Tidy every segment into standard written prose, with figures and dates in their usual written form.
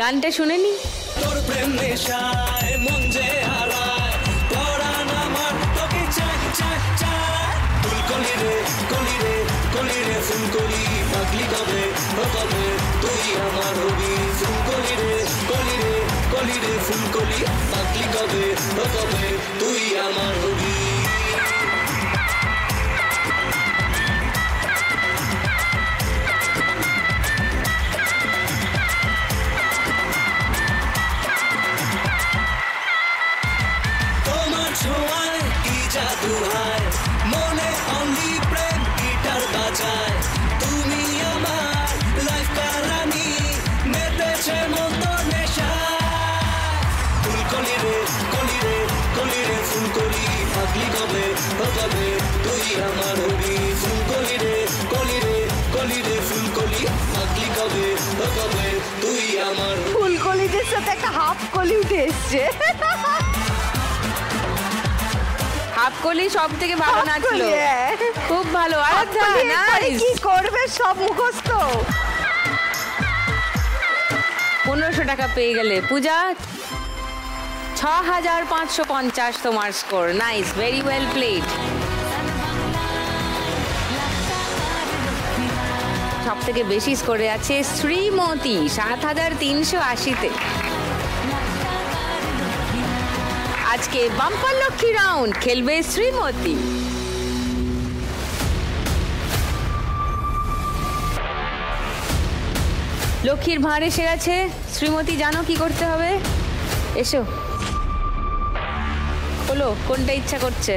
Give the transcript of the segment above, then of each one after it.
গানটা শুনে নি। তোর প্রেম নেশায় মন যে হারায়, পরাণ আমার তোকে চাই চাই চাই। ফুলকলি রে কলি রে কলি রে ফুলকলি, পাগলি কবে ও কবে তুই আমার হবি। ফুলকলি রে কলি রে কলি রে ফুলকলি, পাগলি কবে ও কবে তুই আমার হবি। ছোঁয়ায় কি জাদু হয়, মনে অনলি প্রেম গিটার বাজায়। তুমি আমার লাইফ কারানি, মেতেছে মতো নেশায়। ফুলকলি রে কলি রে কলি রে ফুলকলি, পাগলি কবে ও কবে তুই আমার হবি। ফুলকলি রে কলি রে কলি রে ফুলকলি, পাগলি কবে ও কবে তুই আমার। ফুলকলিদের সাথে একটা হাফ কলি উঠে এসছে। হাফ কলি সব থেকে ভালো নাচলো, খুব ভালো। আচ্ছা কি করবে সব মুখস্থ। 1500 টাকা পেয়ে গেলে পূজা। 6550 তোমার score. Nice, very well played. সব থেকে বেশি স্কোরে আছে শ্রীমতী 7380-তে। আজকে বাম্পার লক্ষ্মী রাউন্ড খেলবে শ্রীমতী। লক্ষ্মীর ভাঁড় এসে গেছে। শ্রীমতী জানো কি করতে হবে? এসো, বলো কোনটা ইচ্ছা করছে।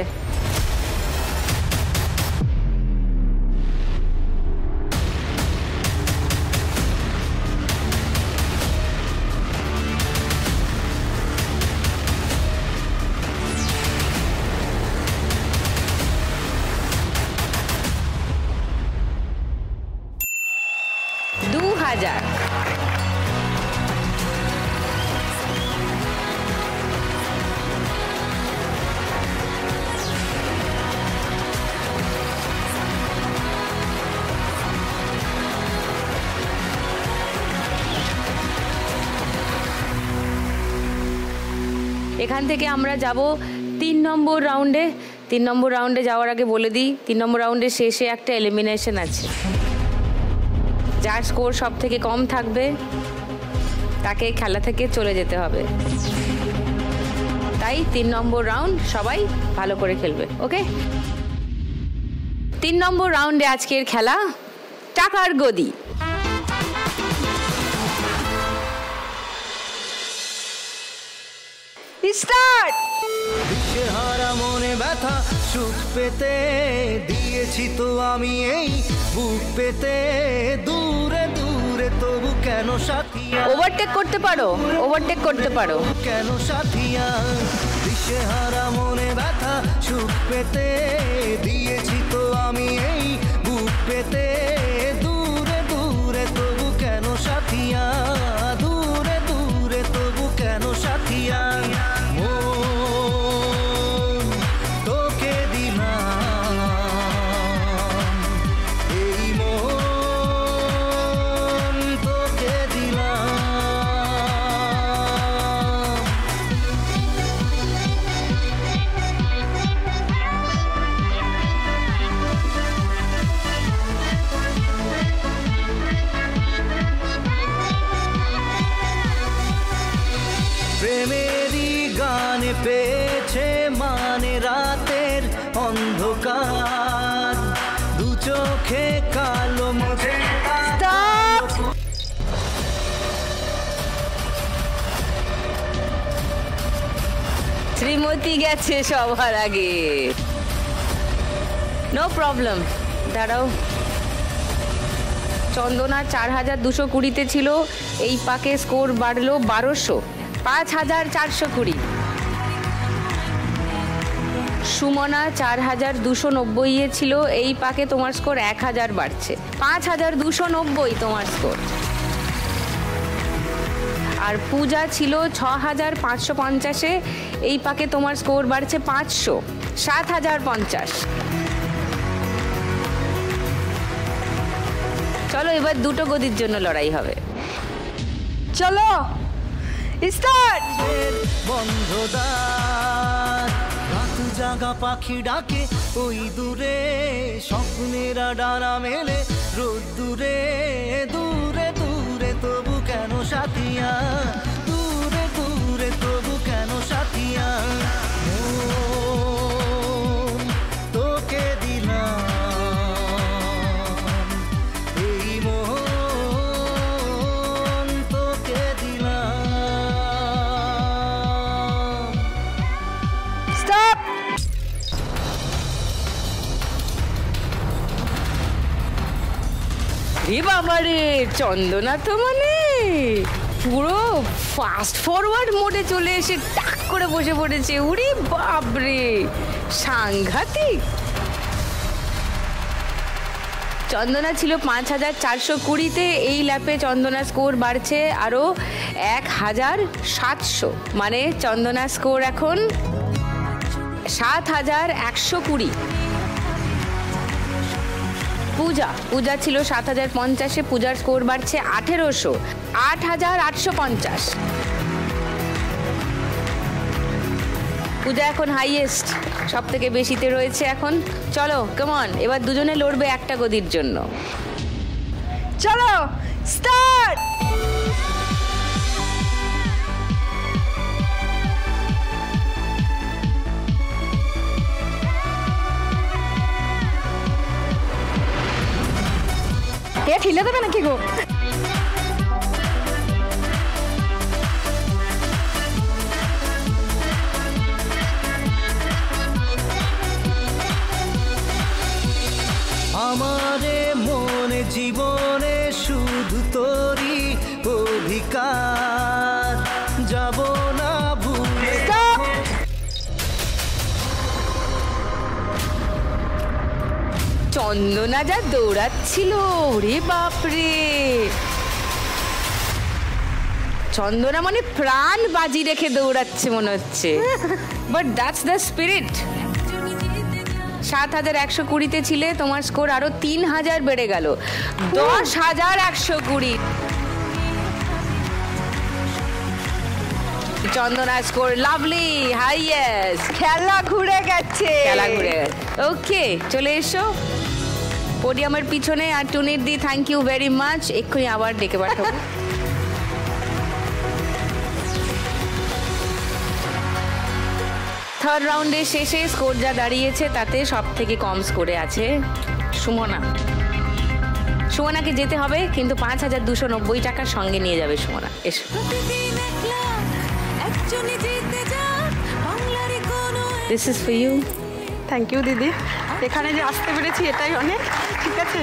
এখান থেকে আমরা যাব 3 নম্বর রাউন্ডে। 3 নম্বর রাউন্ডে যাওয়ার আগে বলে দিই, 3 নম্বর রাউন্ডের শেষে একটা এলিমিনেশন আছে। যার স্কোর সব থেকে কম থাকবে তাকে খেলা থেকে চলে যেতে হবে। তাই 3 নম্বর রাউন্ড সবাই ভালো করে খেলবে, ওকে? 3 নম্বর রাউন্ডে আজকের খেলা টাকার গদি। স্টার্ট। দিশেহারা মনে ব্যথা সুখ পেতে দিয়েছি তো আমি এই বুক পেতে, দূরে দূরে তবু কেন সাথিয়া। ওভারটেক করতে পারো, ওভারটেক করতে পারো। কেন সাথিয়া, দিশেহারা মনে ব্যথা সুখ পেতে দিয়েছি তো আমি এই বুক পেতে, দূরে দূরে তবু কেন সাথিয়া, দূরে দূরে তবু কেন সাথিয়া। প্রেমেরই গানে পেয়েছে মানে রাতের অন্ধকার, দু চোখে কালো মুখে। শ্রীমতী গেছে সবার আগে। নো প্রবলেম, দাঁড়াও। চন্দনা 4220-তে ছিল, এই পাকে স্কোর বাড়লো 1200, 5420। সুমনা 4290-এ ছিল, এই পাকে তোমার স্কোর 1000 বাড়ছে, 5290 তোমার স্কোর। আর পূজা ছিল 6550-এ, এই পাকে তোমার স্কোর বাড়ছে 500, 7050। চলো এবার দুটো গদির জন্য লড়াই হবে। চলো স্টার্ট। বন্ধ দ্বার, রাত জাগা পাখি ডাকে ওই দূরে, স্বপ্নেরা ডানা মেলে রোদ দূরে দূরে দূরে, তবু কেন সাথিয়া, দূরে দূরে তবু কেন সাথিয়া, মন তোকে দিলাম এই মন তোকে দিলাম। স্টপ। রে বাবারে, চন্দনা তো মানে পুরো ফাস্ট ফরওয়ার্ড মোডে চলে এসে টাক করে বসে পড়েছে। উরি বাপরে, সাংঘাতিক। চন্দনা ছিল 5420-তে, এই ল্যাপে চন্দনা স্কোর বাড়ছে আরও 1700, মানে চন্দনা স্কোর এখন 7120। পূজা ছিল 7050-এ, পূজার স্কোর বাড়ছে 1800, 8850। পূজা এখন হাইয়েস্ট, সব থেকে বেশিতে রয়েছে এখন। চলো কেমন, এবার দুজনে লড়বে একটা গদির জন্য। চলো স্টার্ট। এ ঠিলে দেবে নাকি গো? আমারে মনে জীবনে শুধু তোরই অধিকার, যাব না ভুলে। চন্দনা যা দৌড়াচ্ছিল, রে বাপরে, চন্দনা মানে প্রাণ বাজি রেখে দৌড়াচ্ছে মনে হচ্ছে। But that's the spirit. 7120-তে ছিলে, তোমার স্কোর আরো 3000 বেড়ে গেল, 10120। Chandana score lovely highest. খেলা ঘুরে গেছে। ওকে, চলে এসো পোডিয়ামের পিছনে। আর টুনির দি, থ্যাংক ইউ ভেরি মাচ, এক্ষুনি আবার ডেকে পাঠাবো। থার্ড রাউন্ডের শেষে স্কোর যা দাঁড়িয়েছে তাতে সব থেকে কম স্কোরে আছে সুমনা। সুমনাকে যেতে হবে, কিন্তু 5290 টাকার সঙ্গে নিয়ে যাবে সুমনা। এসো। This is for you. Thank you দিদি, এখানে যে আসতে পেরেছি এটাই অনেক। ঠিক আছে,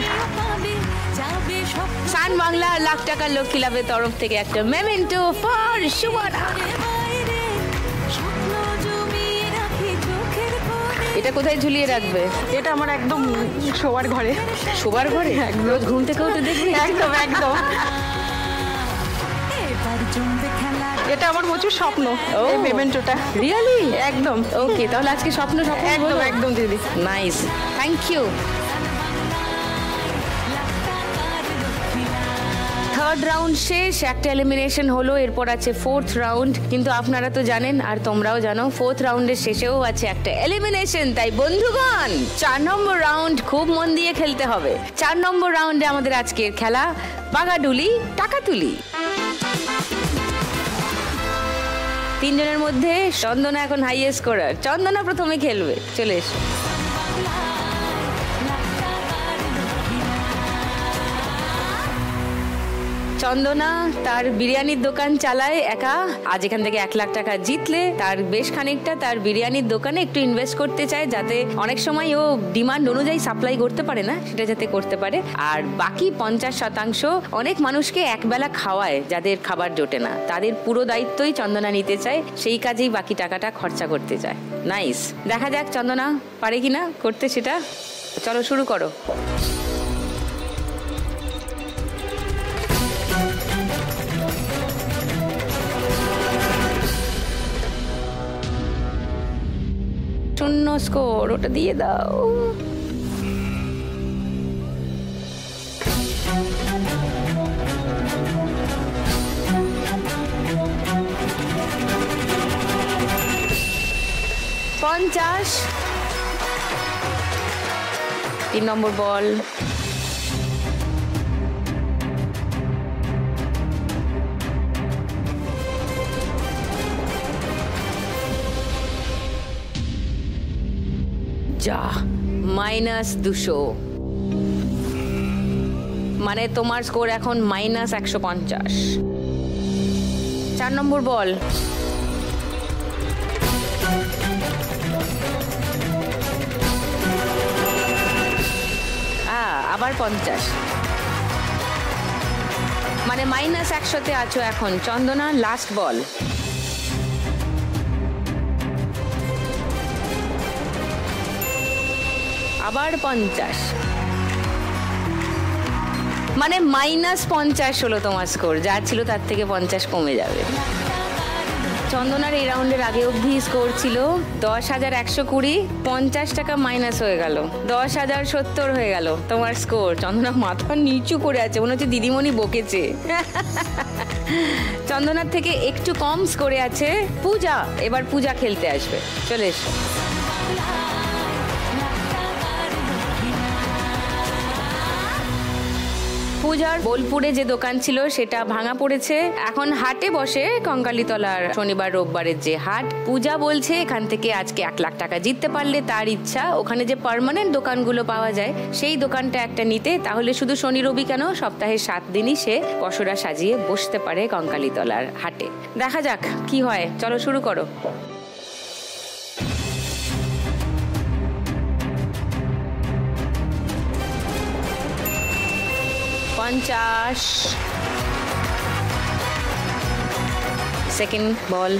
সান বাংলা লাখ টাকার লক্ষ্মী লাভের তরফ থেকে একটা মেমেন্টো ফর সুমনা। এটা কোথায় ঝুলিয়ে রাখবে? এটা আমার একদম শোবার ঘরে। শোবার ঘরে? রোজ ঘুম থেকে উঠে দেখবি? একদম একদম। এটা আমার প্রচুর স্বপ্ন, এই মেমেন্টোটা। রিয়েলি? একদম। ওকে, তাহলে আজকে স্বপ্ন একদম একদম দিদি। Nice, thank you. Third round শেষ, একটা এলিমিনেশন হলো, এরপর আছে ফোর্থ রাউন্ড। কিন্তু আপনারা তো জানেন আর তোমরাও জানো, ফোর্থ রাউন্ডের শেষেও আছে একটা এলিমিনেশন। তাই বন্ধুগণ, 4 নম্বর রাউন্ড খুব মন দিয়ে খেলতে হবে। 4 নম্বর রাউন্ডে আমাদের আজকের খেলা বাগাডুলি টাকা তুলি। 3 জনের মধ্যে চন্দনা এখন হাইয়েস্ট স্কোরার। চন্দনা প্রথমে খেলবে, চলে এসো। চন্দনা তার বিরিয়ানির দোকান চালায় একা। আজ এখান থেকে 1 লাখ টাকা জিতলে তার বেশ খানিকটা তার বিরিয়ানির দোকানে একটু ইনভেস্ট করতে চায়, যাতে অনেক সময় ও ডিমান্ড অনুযায়ী সাপ্লাই করতে পারে না, সেটা যাতে করতে পারে। আর বাকি 50% অনেক মানুষকে একবেলা খাওয়ায় যাদের খাবার জোটে না, তাদের পুরো দায়িত্বই চন্দনা নিতে চায়, সেই কাজেই বাকি টাকাটা খরচা করতে চায়। নাইস, দেখা যাক চন্দনা পারে কিনা করতে সেটা। চলো শুরু করো। শূন্য স্কোর, ওটা দিয়ে দাও। 50। 3 নম্বর বল। যা, -200, মানে তোমার স্কোর এখন -150। 4 নম্বর বল। আবার 50, মানে -100-তে আছো এখন। চন্দনা, লাস্ট বল। আবার 50, মানে -50 হলো তোমার স্কোর। যা ছিল তার থেকে 50 কমে যাবে। চন্দনার এই রাউন্ডের আগে অবধি স্কোর ছিল 10,120, 50 টাকা মাইনাস হয়ে গেল, 10,070 হয়ে গেল তোমার স্কোর। চন্দনা মাথা নিচু করে আছে, মনে হচ্ছে দিদিমণি বকেছে। চন্দনার থেকে একটু কম স্কোরে আছে পূজা। এবার পূজা খেলতে আসবে, চলে এসো। পূজার বোলপুরে যে দোকান ছিল সেটা ভাঙা পড়েছে, এখন হাটে বসে কঙ্কালীতলার শনিবার রোববারের যে হাট। পূজা বলছে এখান থেকে আজকে 1 লাখ টাকা জিততে পারলে তার ইচ্ছা ওখানে যে পার্মানেন্ট দোকানগুলো পাওয়া যায় সেই দোকানটা একটা নিতে। তাহলে শুধু শনি রবি কেন, সপ্তাহে 7 দিনই সে পসরা সাজিয়ে বসতে পারে কঙ্কালীতলার হাটে। দেখা যাক কি হয়, চলো শুরু করো। 50, সেকেন্ড বল।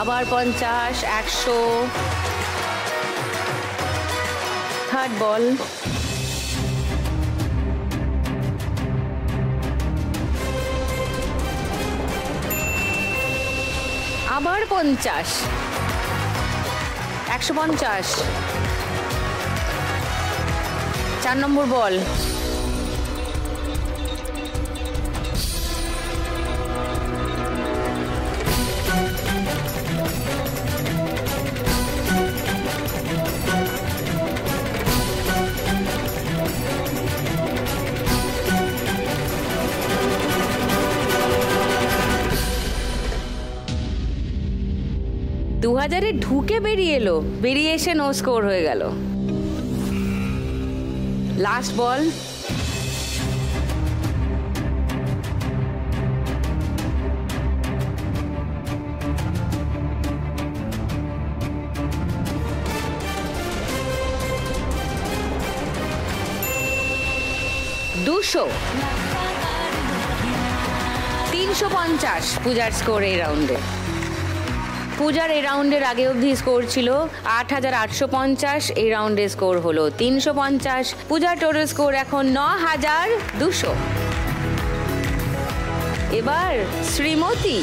আবার 50, 100, থার্ড বল। আবার 50, 150, 4 নম্বর বল। $2000 ঢুকে বেরিয়ে এলো, বেরিয়ে এসে নো স্কোর হয়ে গেল। লাস্ট বল। $200, 350 পূজার স্কোর এই রাউন্ডে। পূজার এই রাউন্ডের আগে অবধি স্কোর ছিল 8,850, এই রাউন্ডে স্কোর হলো 350। পূজার টোটাল স্কোর এখন 9,200। এবার শ্রীমতী।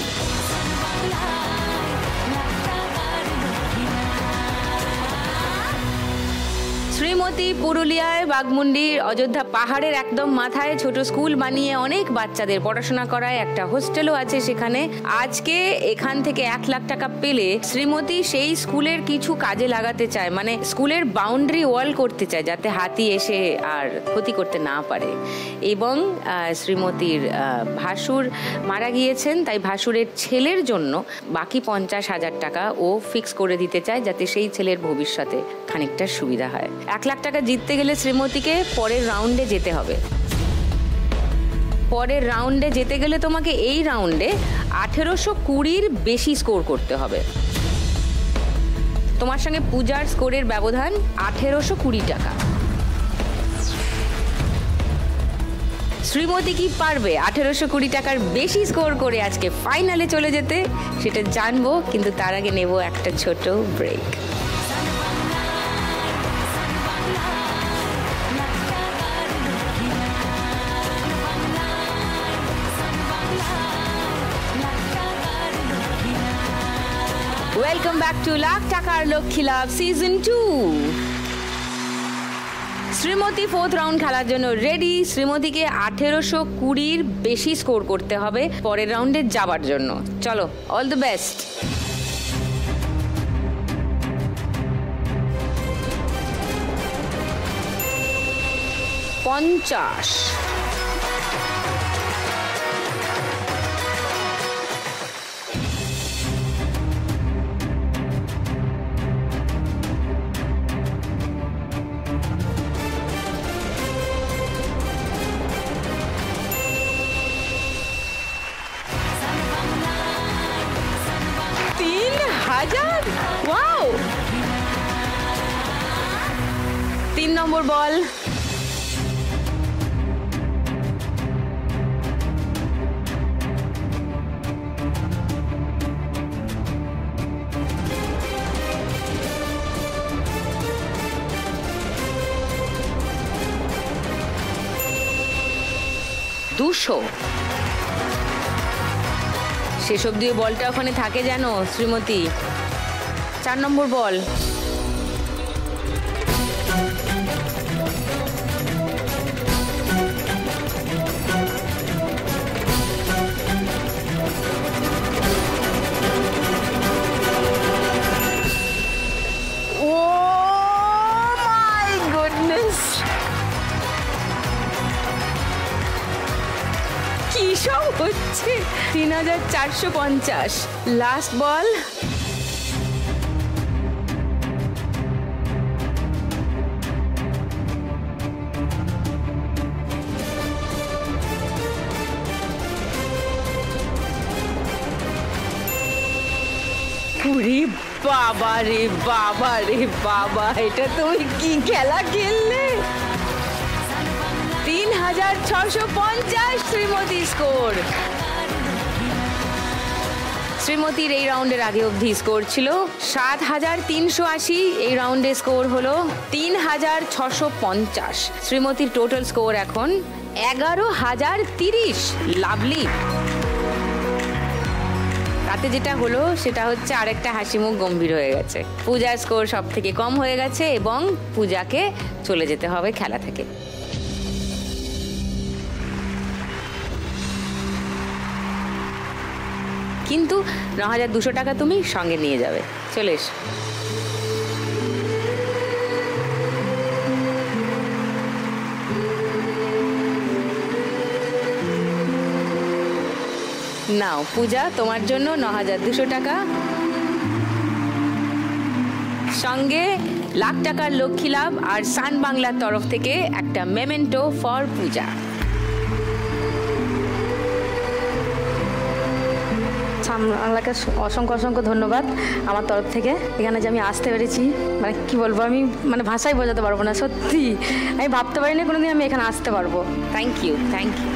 শ্রীমতী পুরুলিয়ায় বাঘমুন্ডির অযোধ্যা পাহাড়ের একদম মাথায় ছোট স্কুল বানিয়ে অনেক বাচ্চাদের পড়াশোনা করায়, একটা হোস্টেলও আছে সেখানে। আজকে এখান থেকে 1 লাখ টাকা পেলে শ্রীমতী সেই স্কুলের কিছু কাজে লাগাতে চায়, মানে স্কুলের বাউন্ডারি ওয়াল করতে চায় যাতে হাতি এসে আর ক্ষতি করতে না পারে। এবং শ্রীমতীর ভাসুর মারা গিয়েছেন, তাই ভাসুরের ছেলের জন্য বাকি 50,000 টাকা ও ফিক্স করে দিতে চায় যাতে সেই ছেলের ভবিষ্যতে খানিকটা সুবিধা হয়। 1 লাখ টাকা জিততে গেলে শ্রীমতীকে পরের রাউন্ডে যেতে হবে। পরের রাউন্ডে যেতে গেলে তোমাকে এই রাউন্ডে 1820-র বেশি স্কোর করতে হবে। তোমার সঙ্গে পূজার স্কোরের ব্যবধান 1820 টাকা। শ্রীমতী কি পারবে 1820 টাকার বেশি স্কোর করে আজকে ফাইনালে চলে যেতে? সেটা জানবো, কিন্তু তার আগে নেব একটা ছোট break. Welcome back to lakh টাকার লক্ষ্মী লাভ সিজন 2। শ্রীমতী 4th রাউন্ড খেলার জন্য রেডি। শ্রীমতীকে 1820-র বেশি স্কোর করতে হবে পরের রাউন্ডে যাবার জন্য। চলো, অল দ্য বেস্ট। পঞ্চাশ, ওয়াও, 3 নম্বর বল। দুশো। শেষ অব্দি বলটা ওখানে থাকে যেন শ্রীমতী। 4 নম্বর বল। কি সব হচ্ছে? 3450। লাস্ট বল। বাবা রে বাবা রে বাবা, এটা তুমি কি খেলা খেললে? 3650 শ্রীমতী স্কোর। শ্রীমতীর এই রাউন্ডের আগে অবধি স্কোর ছিল 7380। এই রাউন্ডে স্কোর হলো 3650। শ্রীমতীর টোটাল স্কোর এখন 11030। লাভলি। তাতে যেটা হলো সেটা হচ্ছে আরেকটা হাসি মুখ গম্ভীর হয়ে গেছে। পূজার স্কোর সব থেকে কম হয়ে গেছে এবং পূজাকে চলে যেতে হবে খেলা থেকে। কিন্তু 9200 টাকা তুমি সঙ্গে নিয়ে যাবে। চলে এসো। নাও পূজা, তোমার জন্য 9200 টাকা, সঙ্গে লাখ টাকার লক্ষ্মী লাভ আর সান বাংলার তরফ থেকে একটা মেমেন্টো ফর পূজা। বাংলাকে অসংখ্য অসংখ্য ধন্যবাদ আমার তরফ থেকে। এখানে যে আমি আসতে পেরেছি, মানে কি বলবো, আমি মানে ভাষায় বোঝাতে পারবো না। সত্যি আমি ভাবতে পারিনি কোনোদিন আমি এখানে আসতে পারবো। Thank you, thank you.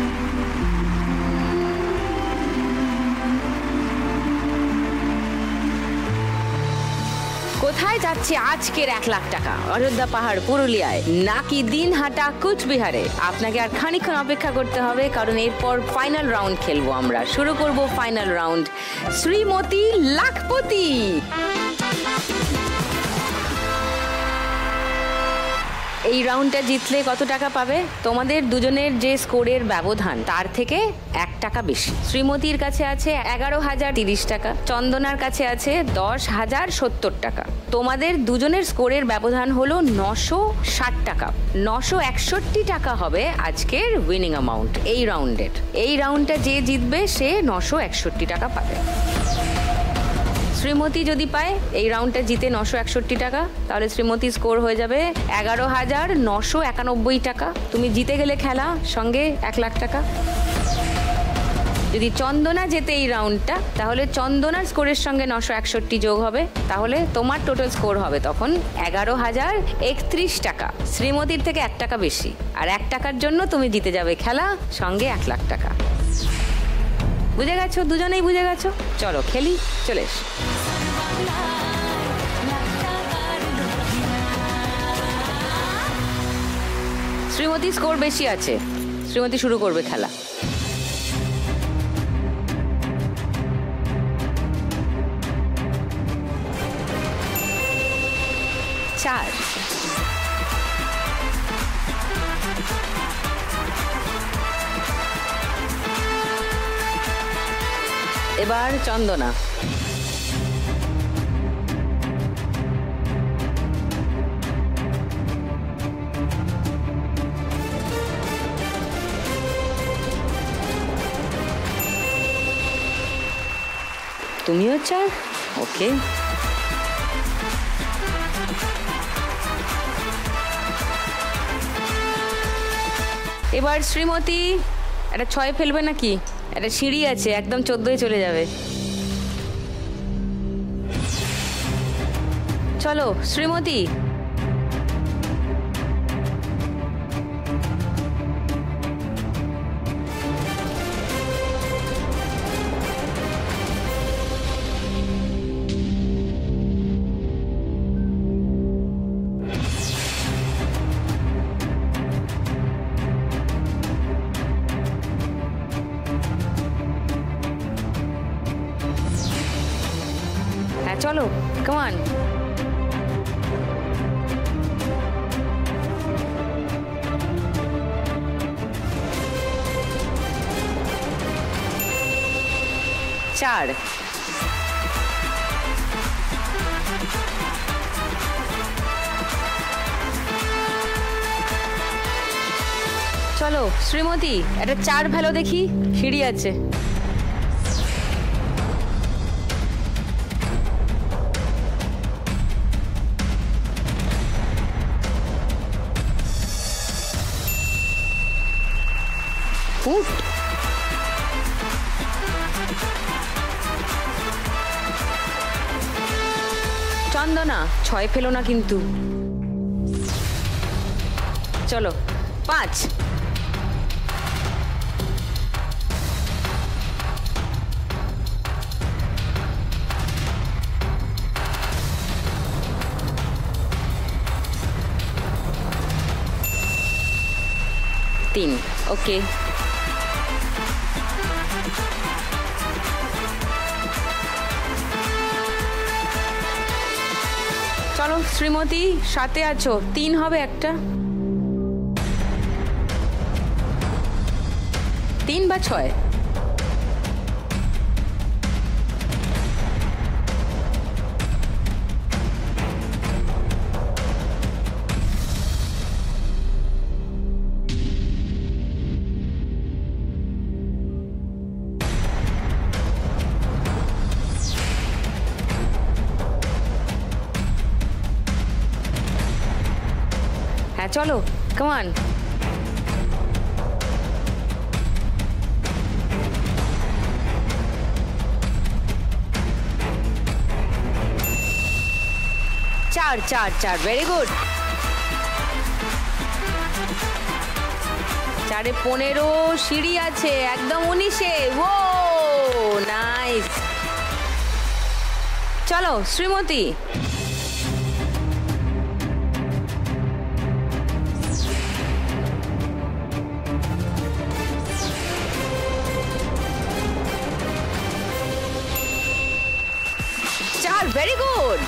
কোথায় যাচ্ছে আজকের 1 লাখ টাকা? অযোধ্যা পাহাড় পুরুলিয়ায়, নাকি দিনহাটা কুচবিহারে? আপনাকে আর খানিকক্ষণ অপেক্ষা করতে হবে, কারণ এরপর ফাইনাল রাউন্ড খেলবো আমরা। শুরু করব ফাইনাল রাউন্ড, শ্রীমতী লাখপতি। এই রাউন্ডটা জিতলে কত টাকা পাবে? তোমাদের দুজনের যে স্কোরের ব্যবধান তার থেকে 1 টাকা বেশি। শ্রীমতীর কাছে আছে 11,030 টাকা, চন্দনার কাছে আছে 10,070 টাকা। তোমাদের দুজনের স্কোরের ব্যবধান হলো 960 টাকা। 961 টাকা হবে আজকের উইনিং অ্যামাউন্ট এই রাউন্ডের। এই রাউন্ডটা যে জিতবে সে 961 টাকা পাবে। শ্রীমতী যদি পায় এই রাউন্ডটা জিতে 961 টাকা, তাহলে শ্রীমতী স্কোর হয়ে যাবে 11,991 টাকা। তুমি জিতে গেলে খেলা, সঙ্গে 1 লাখ টাকা। যদি চন্দনা জেতে এই রাউন্ডটা, তাহলে চন্দনার স্কোরের সঙ্গে 961 যোগ হবে, তাহলে তোমার টোটাল স্কোর হবে তখন 11,031 টাকা। শ্রীমতীর থেকে 1 টাকা বেশি, আর 1 টাকার জন্য তুমি জিতে যাবে খেলা, সঙ্গে 1 লাখ টাকা। বুঝে গেছো? দুজনেই বুঝে গেছো? চলো খেলি, চলে এসো। শ্রীমতী স্কোর বেশি আছে, শ্রীমতী শুরু করবে খেলা। চার, এবার চন্দনা। তুমিও 4, ওকে। এবার শ্রীমতী একটা 6 ফেলবে নাকি? একটা সিঁড়ি আছে, একদম 14 চলে যাবে। চলো শ্রীমতী। চলো, কাম অন। চার। চলো শ্রীমতী, একটা 4 ফেলো দেখি, সিঁড়ি আছে। চন্দনা 6 ফেলো না কিন্তু। চলো 5। তিন, ওকে। চলো শ্রীমতী, 7-এ আছো, 3 হবে একটা। 3 বা 6। চলো, কাম অন। চার, 4, ভেরি গুড। 4-এ 15, সিঁড়ি আছে একদম 19-এ। ও নাইস। চলো Shrimati. Very good.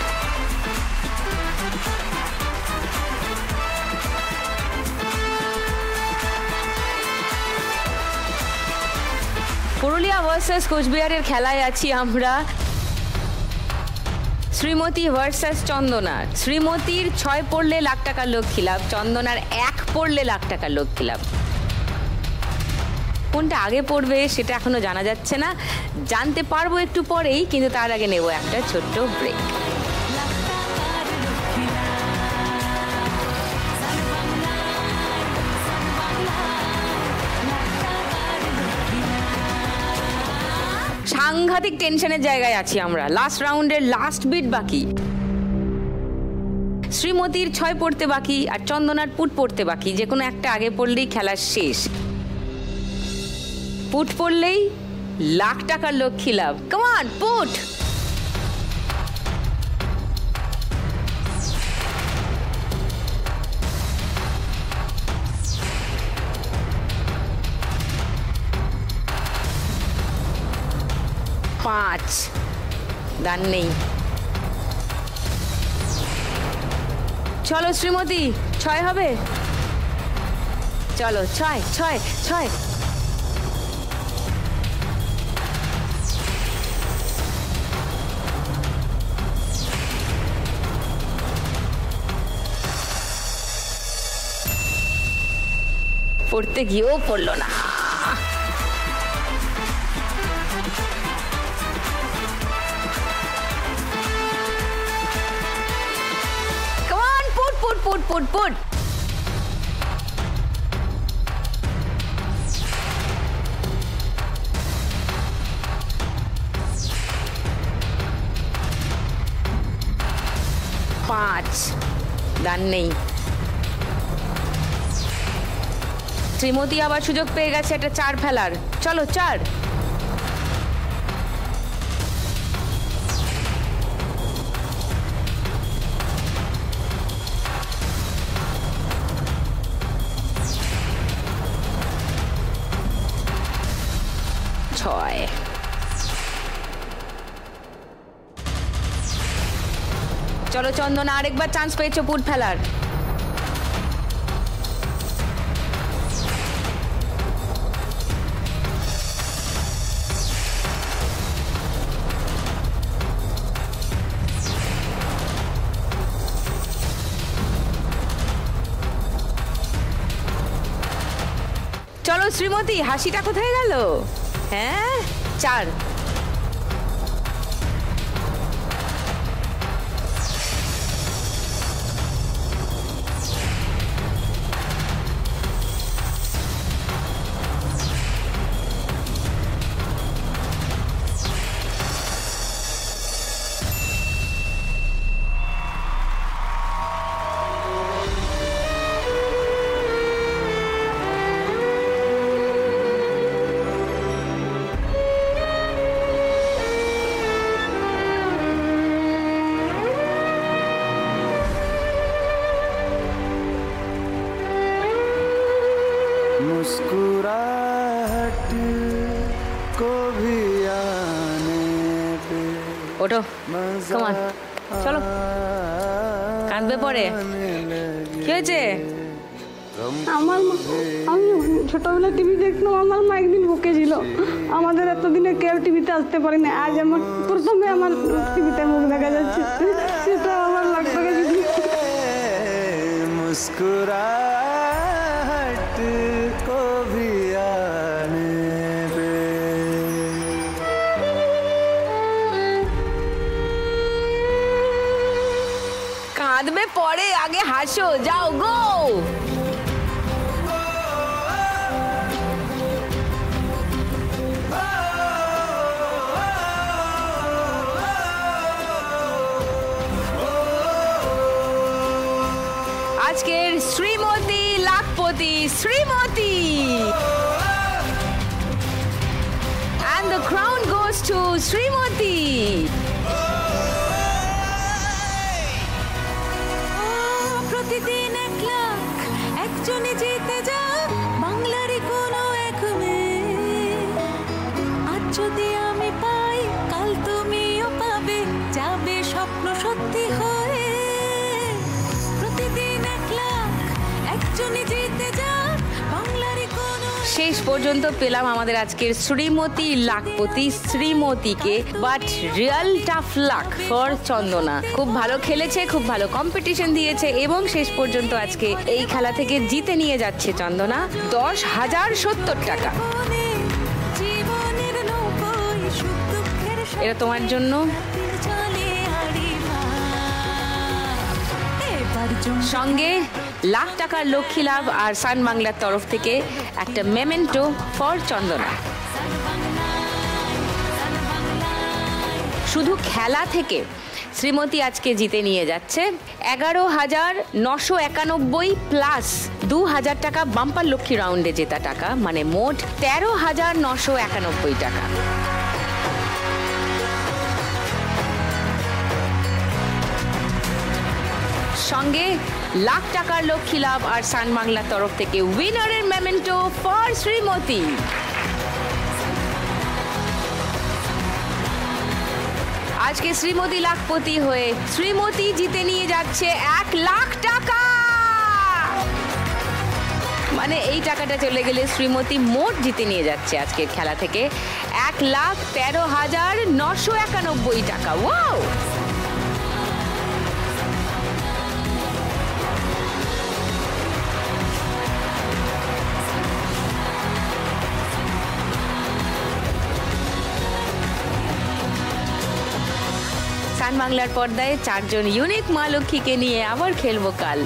Purulia versus কোচবিহারের খেলায় আছি আমরা। শ্রীমতী ভার্সেস চন্দনা। শ্রীমতীর 6 পড়লে লাখ টাকার লক্ষ্মী লাভ, চন্দনার 1 পড়লে লাখ টাকার লক্ষ্মী লাভ। কোনটা আগে পড়বে সেটা এখনো জানা যাচ্ছে না, জানতে পারবো একটু পরেই, কিন্তু তার আগে নেব একটা ছোট্ট ব্রেক। সাংঘাতিক টেনশনের জায়গায় আছি আমরা। লাস্ট রাউন্ডের লাস্ট বিট বাকি। শ্রীমতীর 6 পড়তে বাকি আর চন্দনার পুট পড়তে বাকি। যে কোনো একটা আগে পড়লেই খেলা শেষ। পুট পড়লেই লাখ টাকার লক্ষ্মী লাভ। কাম অন, পুট। পাঁচ, দান নেই। চলো শ্রীমতী, 6 হবে। চলো 6। পড়তে গিয়েও পড়লো না। Come on, put. পাঁচ, দান নেই। শ্রীমতী আবার সুযোগ পেয়ে গেছে একটা 4 ফেলার। চলো 4। ছয়। চলো চন্দনা, আরেকবার চান্স পেয়েছো পুট ফেলার। চলো শ্রীমতী, হাসিটা কোথায় গেল? হ্যাঁ, 4। मुस्कुराहट को भी आने दे। ওঠো, কমান, চলো। কাঁদবে পরে, কি হয়েছে? আমার মা, আমি ছোটবেলায় টিভি দেখতাম, আমার মা একদিন বকেছিল আমাদের এতদিনে কেউ টিভিতে আসতে পারে না, আজ আমার প্রথমে আমার টিভিতে মুখ দেখা যাচ্ছে, সেটা আমার লাগতো। मुस्कुराहट को भी आने दे। কাঁদবে পরে, আগে হাসো, যাও গো। আজকের Shrimati lakhpati Shrimati, and the crown goes to Shrimati. প্রতিদিন 1 লাখ একজনে জিতে যা বাংলারই কোনো এক মেয়ে। আজ যদি আমি পাই, কাল তুমিও পাবে, যাবে স্বপ্ন সত্যি হয়ে। প্রতিদিন 1 লাখ একজনে জিতে যা বাংলারই কোনো। শেষ পর্যন্ত পেলাম আমাদের আজকের শ্রীমতী লাখপতি শ্রীমতীকে, but real tough luck for Chandana. খুব ভালো খেলেছে, খুব ভালো কম্পিটিশন দিয়েছে এবং শেষ পর্যন্ত আজকে এই খেলা থেকে জিতে নিয়ে যাচ্ছে চন্দনা 10,070 টাকা। জীবনের নৌকোয় সুখ দুঃখের এটা তোমার জন্য। চলে হারি এবার সঙ্গে লাখ টাকার লক্ষ্মী লাভ আর সান বাংলার তরফ থেকে একটা মেমেন্টো ফর চন্দনা। শুধু খেলা থেকে শ্রীমতী আজকে জিতে নিয়ে যাচ্ছে 11,991 প্লাস 2,000 টাকা বাম্পার লক্ষ্মী রাউন্ডে জেতা টাকা, মানে মোট 13,991 টাকা। সঙ্গে লাখ টাকার লক্ষ্মী লাভ আর সান বাংলার তরফ থেকে উইনারের মেমেন্টো ফর শ্রীমতী। আজকে শ্রীমতী লাখপতি হয়ে শ্রীমতী জিতে নিয়ে যাচ্ছে 1 লাখ টাকা। মানে এই টাকাটা চলে গেলে শ্রীমতী মোট জিতে নিয়ে যাচ্ছে আজকের খেলা থেকে 1,13,991 টাকা। ওয়াও! স্টান বাংলার পর্দায় 4 জন ইউনিক মা লক্ষ্মীকে নিয়ে আবার খেলবো কাল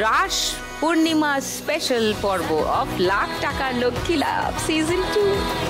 রাস পূর্ণিমা স্পেশাল পর্ব অফ লাখ টাকার লক্ষ্মী লাভ সিজন 2।